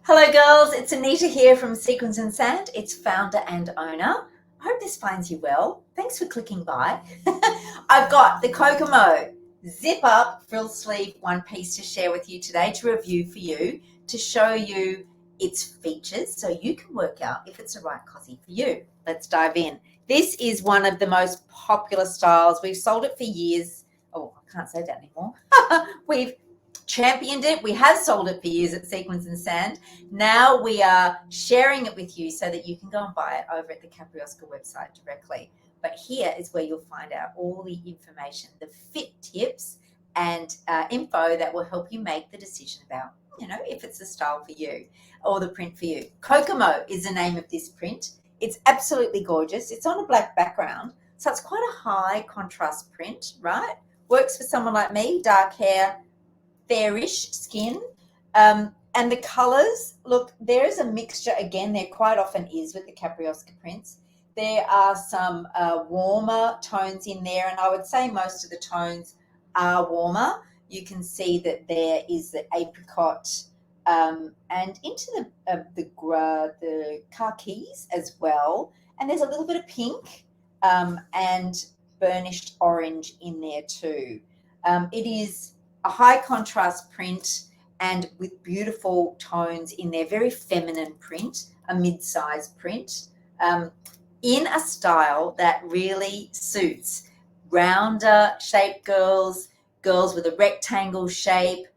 Hello girls, it's Anita here from Sequins and Sand, its founder and owner. I hope this finds you well. Thanks for clicking by. I've got the Kokomo zip up frill sleeve one piece to share with you today, to review for you, to show you its features so you can work out if it's the right cozy for you. Let's dive in. This is one of the most popular styles. We've sold it for years. Oh, I can't say that anymore. We've championed it. We have sold it for years at Sequins and Sand. Now we are sharing it with you so that you can go and buy it over at the Capriosca website directly. But here is where you'll find out all the information, the fit tips and info that will help you make the decision about, if it's the style for you or the print for you. Kokomo is the name of this print. It's absolutely gorgeous. It's on a black background, so it's quite a high contrast print, right? Works for someone like me, dark hair, fairish skin. And the colors, look, there is a mixture. Again, there quite often is with the Capriosca prints. There are some warmer tones in there, and I would say most of the tones are warmer. You can see that there is the apricot and into the khakis as well. And there's a little bit of pink and burnished orange in there too. It is a high contrast print and with beautiful tones in there, very feminine print, a mid-size print, in a style that really suits rounder shaped girls, girls with a rectangle shape,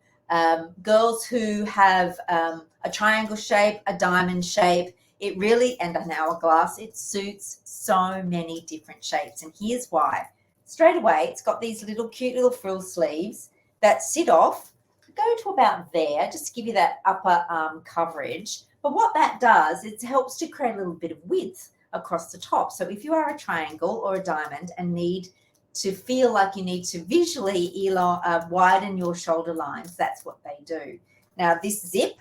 girls who have a triangle shape, a diamond shape. It really, and an hourglass, it suits so many different shapes. And here's why. Straight away, it's got these little cute little frill sleeves that sit off, go to about there, just to give you that upper arm coverage. But what that does, it helps to create a little bit of width across the top. So if you are a triangle or a diamond and need to feel like you need to visually widen your shoulder lines, that's what they do. Now this zip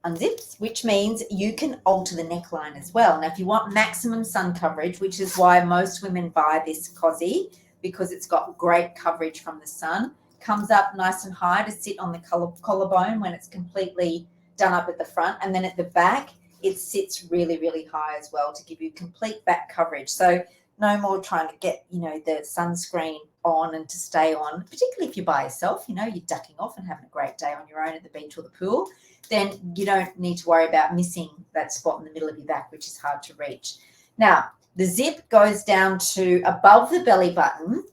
unzips, which means you can alter the neckline as well. Now if you want maximum sun coverage, which is why most women buy this cozy, because it's got great coverage from the sun, comes up nice and high to sit on the collarbone when it's completely done up at the front, and then at the back it sits really, really high as well to give you complete back coverage. So no more trying to get the sunscreen on and to stay on, particularly if you're by yourself, you're ducking off and having a great day on your own at the beach or the pool. Then you don't need to worry about missing that spot in the middle of your back, which is hard to reach. Now the zip goes down to above the belly button.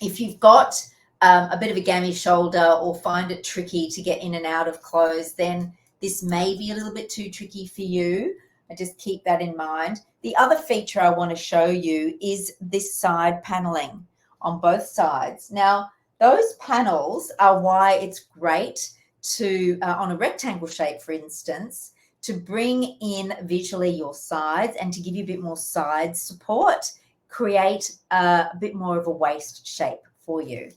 If you've got a bit of a gammy shoulder or find it tricky to get in and out of clothes, then this may be a little bit too tricky for you. I just keep that in mind. The other feature I want to show you is this side paneling on both sides. Now, those panels are why it's great to, on a rectangle shape, for instance, to bring in visually your sides and to give you a bit more side support, create a bit more of a waist shape for you.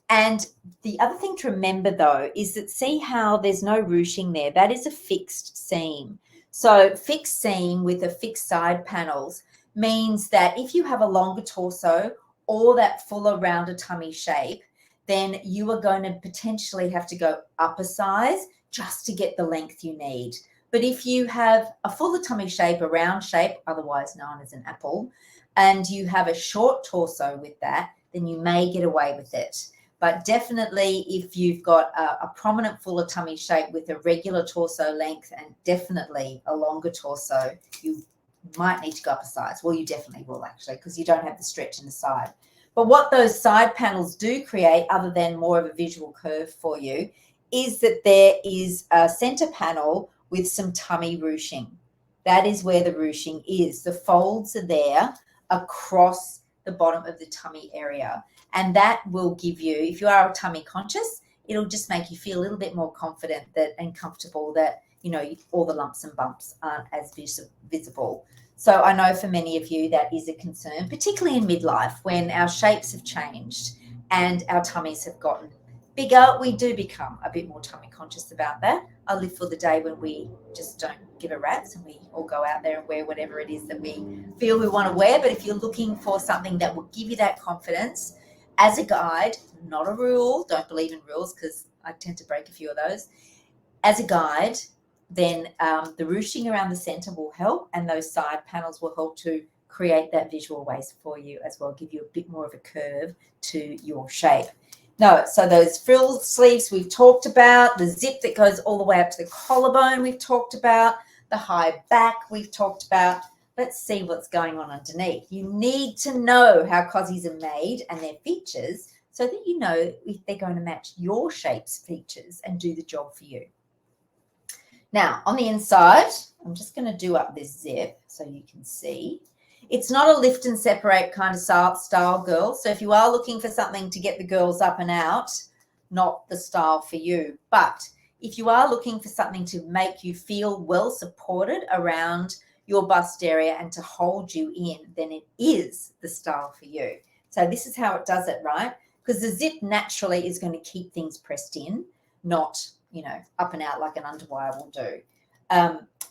And the other thing to remember though is that, see how there's no ruching there? That is a fixed seam. So fixed seam with a fixed side panels means that if you have a longer torso or that fuller, rounder tummy shape, then you are going to potentially have to go up a size just to get the length you need. But if you have a fuller tummy shape, a round shape, otherwise known as an apple, and you have a short torso with that, then you may get away with it. But definitely if you've got a prominent fuller tummy shape with a regular torso length and definitely a longer torso, you might need to go up a size. Well, you definitely will actually, because you don't have the stretch in the side. But what those side panels do create, other than more of a visual curve for you, is that there is a center panel with some tummy ruching. That is where the ruching is. The folds are there across the bottom of the tummy area. And that will give you, if you are tummy conscious, it'll just make you feel a little bit more confident and comfortable that, all the lumps and bumps aren't as visible. So I know for many of you that is a concern, particularly in midlife when our shapes have changed and our tummies have gotten bigger. We do become a bit more tummy conscious about that. I live for the day when we just don't give a rat's and we all go out there and wear whatever it is that we feel we want to wear. But if you're looking for something that will give you that confidence as a guide, not a rule, don't believe in rules because I tend to break a few of those. As a guide, then the ruching around the center will help, and those side panels will help to create that visual waist for you as well, give you a bit more of a curve to your shape. No, so those frill sleeves we've talked about, the zip that goes all the way up to the collarbone we've talked about, the high back we've talked about. Let's see what's going on underneath. You need to know how cozies are made and their features so that you know if they're going to match your shape's features and do the job for you. Now, on the inside, I'm just going to do up this zip so you can see. It's not a lift and separate kind of style, girls. So if you are looking for something to get the girls up and out, not the style for you. But if you are looking for something to make you feel well supported around your bust area and to hold you in, then it is the style for you. So this is how it does it, right? Because the zip naturally is going to keep things pressed in, not, you know, up and out like an underwire will do.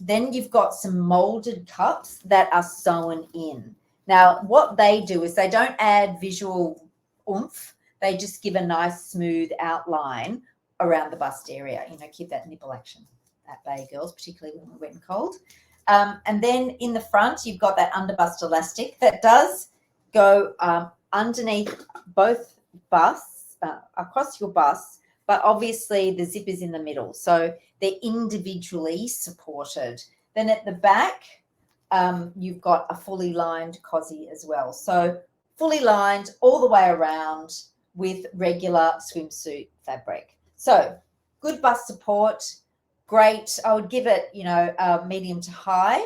Then you've got some molded cups that are sewn in. Now, what they do is they don't add visual oomph. They just give a nice smooth outline around the bust area. You know, keep that nipple action at bay, girls, particularly when we're wet and cold. And then in the front, you've got that underbust elastic that does go underneath both busts, across your busts, but obviously the zip is in the middle. So they're individually supported. Then at the back, you've got a fully lined cozy as well. So fully lined all the way around with regular swimsuit fabric. So good bust support, great. I would give it, you know, medium to high,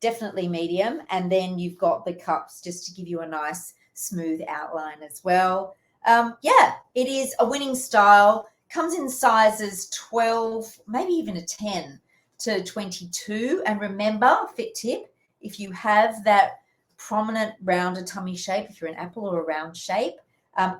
definitely medium. And then you've got the cups just to give you a nice smooth outline as well. Yeah, it is a winning style. Comes in sizes 12, maybe even a 10 to 22. And remember, fit tip, if you have that prominent rounder tummy shape, if you're an apple or a round shape,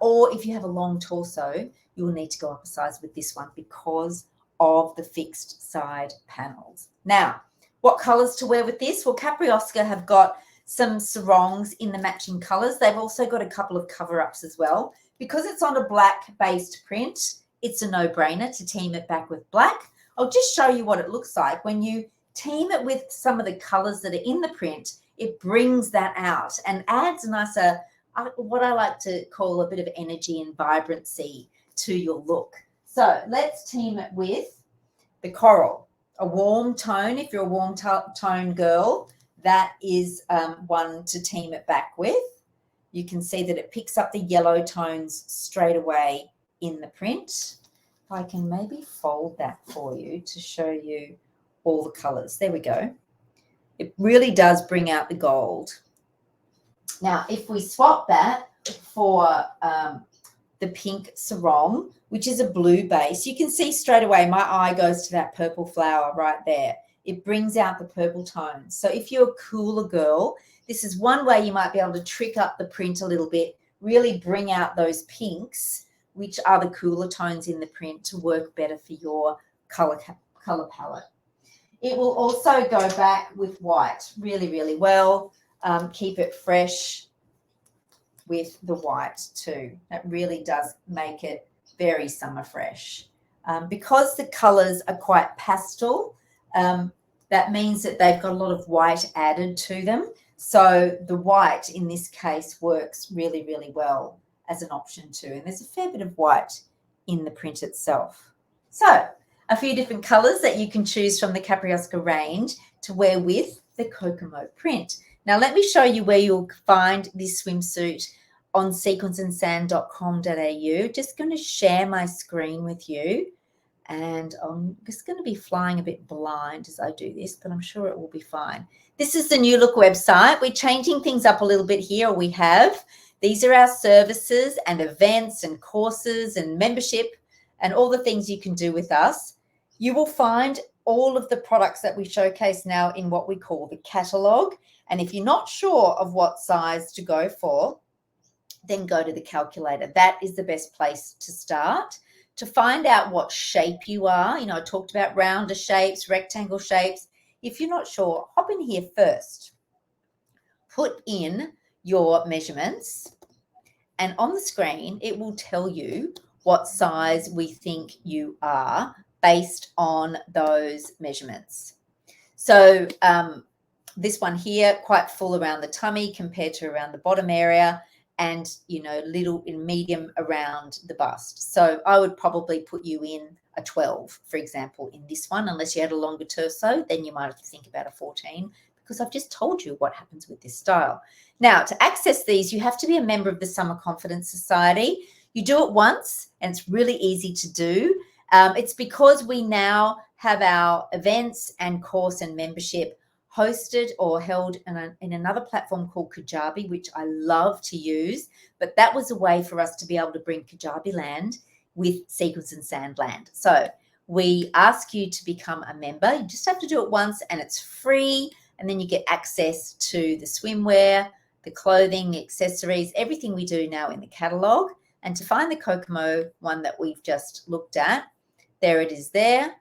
or if you have a long torso, you will need to go up a size with this one because of the fixed side panels. Now, what colors to wear with this? Well, Capriosca have got some sarongs in the matching colors. They've also got a couple of cover-ups as well. Because it's on a black-based print, it's a no-brainer to team it back with black. I'll just show you what it looks like. When you team it with some of the colors that are in the print, it brings that out and adds a nicer, what I like to call a bit of energy and vibrancy to your look. So let's team it with the coral, a warm tone. If you're a warm tone girl, that is one to team it back with. You can see that it picks up the yellow tones straight away in the print. If I can maybe fold that for you to show you all the colors. There we go. It really does bring out the gold. Now, if we swap that for the pink sarong, which is a blue base, you can see straight away my eye goes to that purple flower right there. It brings out the purple tones. So if you're a cooler girl, this is one way you might be able to trick up the print a little bit, really bring out those pinks, which are the cooler tones in the print, to work better for your color palette. It will also go back with white really, really well. Keep it fresh with the white too. That really does make it very summer fresh. Because the colors are quite pastel, that means that they've got a lot of white added to them. So the white in this case works really, really well as an option too. And there's a fair bit of white in the print itself. So a few different colors that you can choose from the Capriosca range to wear with the Kokomo print. Now let me show you where you'll find this swimsuit on sequenceandsand.com.au. Just going to share my screen with you. And I'm just going to be flying a bit blind as I do this, but I'm sure it will be fine. This is the New Look website. We're changing things up a little bit here. We have, these are our services and events and courses and membership and all the things you can do with us. You will find all of the products that we showcase now in what we call the catalogue. And if you're not sure of what size to go for, then go to the calculator. That is the best place to start. To find out what shape you are, you know, I talked about rounder shapes, rectangle shapes. If you're not sure, hop in here first. Put in your measurements And on the screen, it will tell you what size we think you are based on those measurements. So this one here, quite full around the tummy compared to around the bottom area, and, you know, little in medium around the bust. So I would probably put you in a 12, for example, in this one. Unless you had a longer torso, then you might have to think about a 14, because I've just told you what happens with this style. Now, to access these, you have to be a member of the Summer Confidence Society. You do it once, and it's really easy to do. It's because we now have our events and course and membership hosted or held in another platform called Kajabi, which I love to use. But that was a way for us to be able to bring Kajabi Land with Sequins and Sandland. So we ask you to become a member. You just have to do it once, and it's free. And then you get access to the swimwear, the clothing, the accessories, everything we do now in the catalogue. And to find the Kokomo one that we've just looked at, there it is there.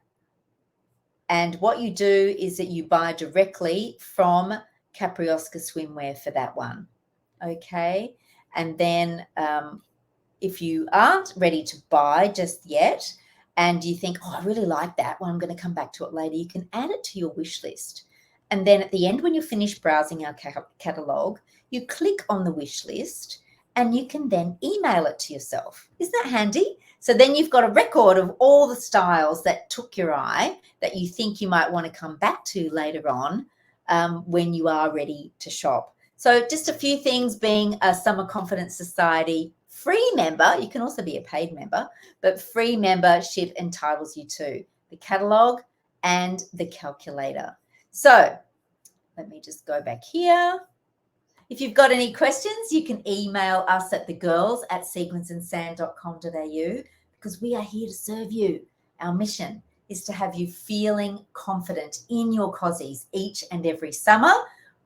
And what you do is that you buy directly from Capriosca Swimwear for that one. Okay. And then if you aren't ready to buy just yet, and you think, oh, I really like that, well, I'm going to come back to it later, you can add it to your wish list. And then at the end, when you're finished browsing our catalogue, you click on the wish list and you can then email it to yourself. Isn't that handy? So then you've got a record of all the styles that took your eye that you think you might want to come back to later on when you are ready to shop. So just a few things: being a Summer Confidence Society free member. You can also be a paid member, but free membership entitles you to the catalogue and the calculator. So let me just go back here. If you've got any questions, you can email us at thegirls@sequinsandsand.com.au, because we are here to serve you. Our mission is to have you feeling confident in your cozies each and every summer.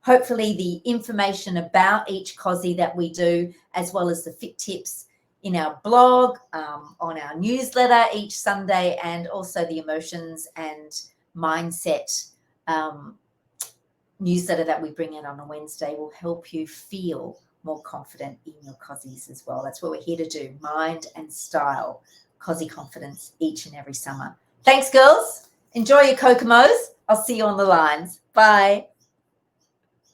Hopefully the information about each cozy that we do, as well as the fit tips in our blog, on our newsletter each Sunday, and also the emotions and mindset newsletter that we bring in on a Wednesday, will help you feel more confident in your cozies as well. That's what we're here to do: mind and style cozy confidence each and every summer. Thanks, girls. Enjoy your Kokomos. I'll see you on the lines. Bye.